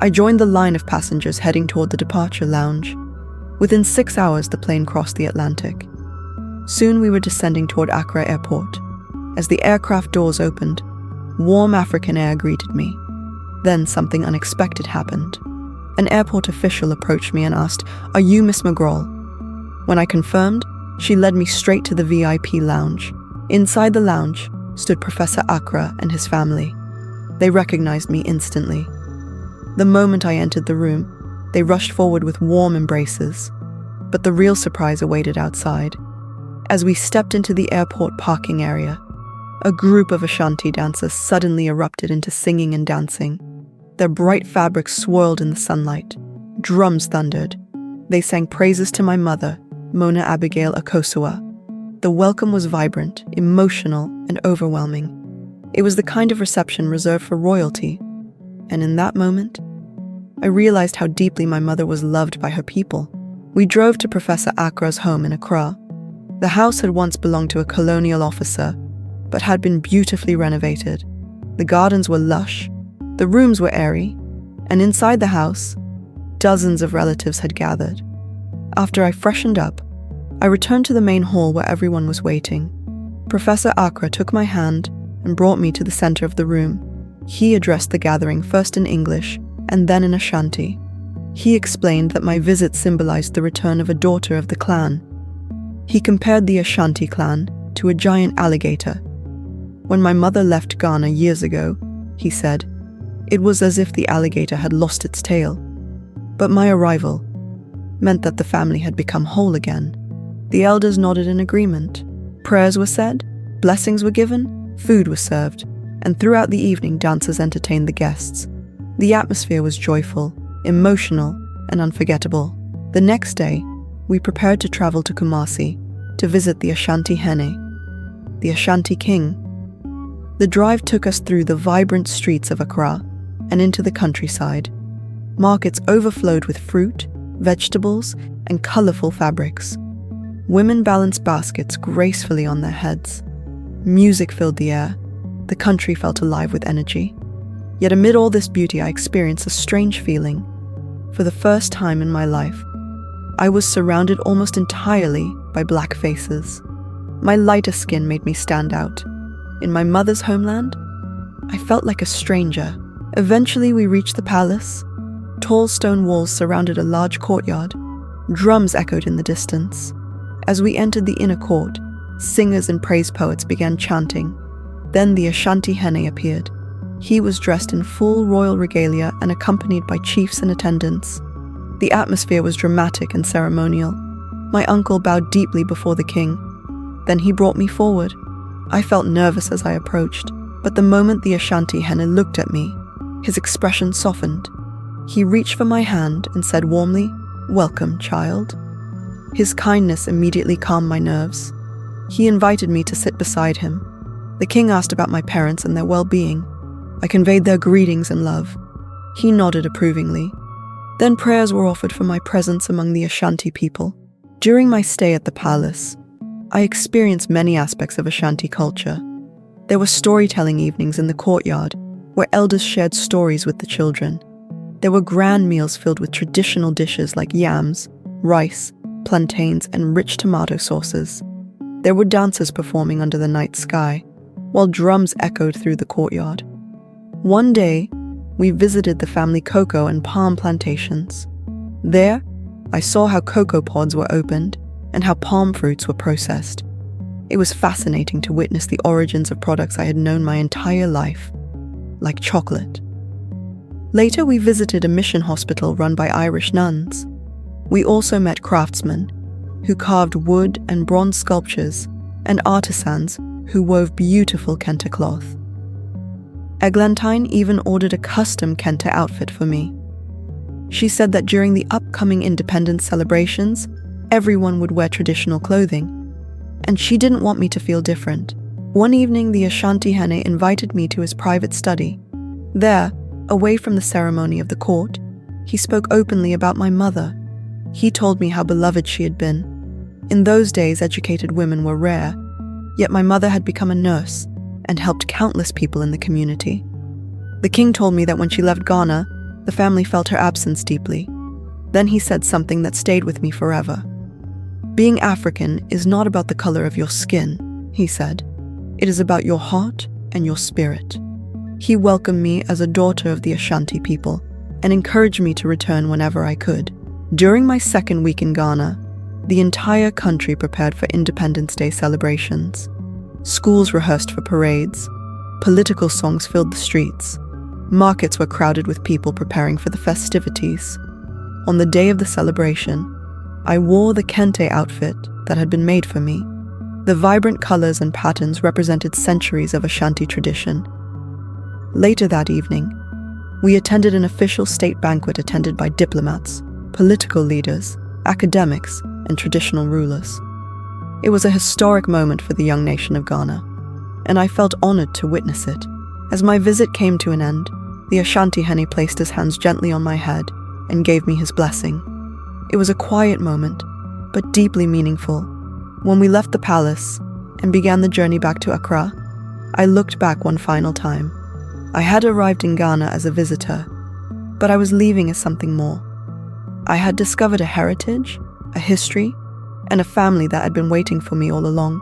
I joined the line of passengers heading toward the departure lounge. Within 6 hours, the plane crossed the Atlantic. Soon we were descending toward Accra Airport. As the aircraft doors opened, warm African air greeted me. Then something unexpected happened. An airport official approached me and asked, "Are you Miss McGraw?" When I confirmed, she led me straight to the VIP lounge. Inside the lounge stood Professor Accra and his family. They recognized me instantly. The moment I entered the room, they rushed forward with warm embraces. But the real surprise awaited outside. As we stepped into the airport parking area, a group of Ashanti dancers suddenly erupted into singing and dancing. Their bright fabrics swirled in the sunlight. Drums thundered. They sang praises to my mother, Mona Abigail Akosua. The welcome was vibrant, emotional, and overwhelming. It was the kind of reception reserved for royalty. And in that moment, I realized how deeply my mother was loved by her people. We drove to Professor Accra's home in Accra. The house had once belonged to a colonial officer, but had been beautifully renovated. The gardens were lush, the rooms were airy, and inside the house, dozens of relatives had gathered. After I freshened up, I returned to the main hall where everyone was waiting. Professor Accra took my hand and brought me to the center of the room. He addressed the gathering first in English and then in Ashanti. He explained that my visit symbolized the return of a daughter of the clan. He compared the Ashanti clan to a giant alligator. When my mother left Ghana years ago, he said, it was as if the alligator had lost its tail. But my arrival meant that the family had become whole again. The elders nodded in agreement. Prayers were said, blessings were given, food was served, and throughout the evening dancers entertained the guests. The atmosphere was joyful, emotional, and unforgettable. The next day, we prepared to travel to Kumasi to visit the Ashanti Hene, the Ashanti King. The drive took us through the vibrant streets of Accra and into the countryside. Markets overflowed with fruit, vegetables, and colorful fabrics. Women balanced baskets gracefully on their heads. Music filled the air. The country felt alive with energy. Yet amid all this beauty, I experienced a strange feeling. For the first time in my life, I was surrounded almost entirely by black faces. My lighter skin made me stand out. In my mother's homeland, I felt like a stranger. Eventually, we reached the palace. Tall stone walls surrounded a large courtyard. Drums echoed in the distance. As we entered the inner court, singers and praise poets began chanting. Then the Ashanti Hene appeared. He was dressed in full royal regalia and accompanied by chiefs and attendants. The atmosphere was dramatic and ceremonial. My uncle bowed deeply before the king. Then he brought me forward. I felt nervous as I approached, but the moment the Ashanti Hene looked at me, his expression softened. He reached for my hand and said warmly, "Welcome, child." His kindness immediately calmed my nerves. He invited me to sit beside him. The king asked about my parents and their well-being. I conveyed their greetings and love. He nodded approvingly. Then prayers were offered for my presence among the Ashanti people. During my stay at the palace, I experienced many aspects of Ashanti culture. There were storytelling evenings in the courtyard, where elders shared stories with the children. There were grand meals filled with traditional dishes like yams, rice, plantains, and rich tomato sauces. There were dancers performing under the night sky, while drums echoed through the courtyard. One day, we visited the family cocoa and palm plantations. There, I saw how cocoa pods were opened and how palm fruits were processed. It was fascinating to witness the origins of products I had known my entire life, like chocolate. Later, we visited a mission hospital run by Irish nuns. We also met craftsmen who carved wood and bronze sculptures and artisans who wove beautiful kente cloth. Eglantine even ordered a custom kente outfit for me. She said that during the upcoming independence celebrations, everyone would wear traditional clothing, and she didn't want me to feel different. One evening, the Ashanti Hene invited me to his private study. There, away from the ceremony of the court, he spoke openly about my mother. He told me how beloved she had been. In those days, educated women were rare, yet my mother had become a nurse and helped countless people in the community. The king told me that when she left Ghana, The family felt her absence deeply. Then he said something that stayed with me forever. "Being African is not about the color of your skin," he said. "It is about your heart and your spirit." He welcomed me as a daughter of the Ashanti people and encouraged me to return whenever I could. During my second week in Ghana, the entire country prepared for Independence Day celebrations. Schools rehearsed for parades. Political songs filled the streets. Markets were crowded with people preparing for the festivities. On the day of the celebration, I wore the kente outfit that had been made for me. The vibrant colors and patterns represented centuries of Ashanti tradition. Later that evening, we attended an official state banquet attended by diplomats, political leaders, academics, and traditional rulers. It was a historic moment for the young nation of Ghana, and I felt honored to witness it. As my visit came to an end, the Ashanti Hene placed his hands gently on my head and gave me his blessing. It was a quiet moment, but deeply meaningful. When we left the palace and began the journey back to Accra, I looked back one final time. I had arrived in Ghana as a visitor, but I was leaving as something more. I had discovered a heritage, a history, and a family that had been waiting for me all along.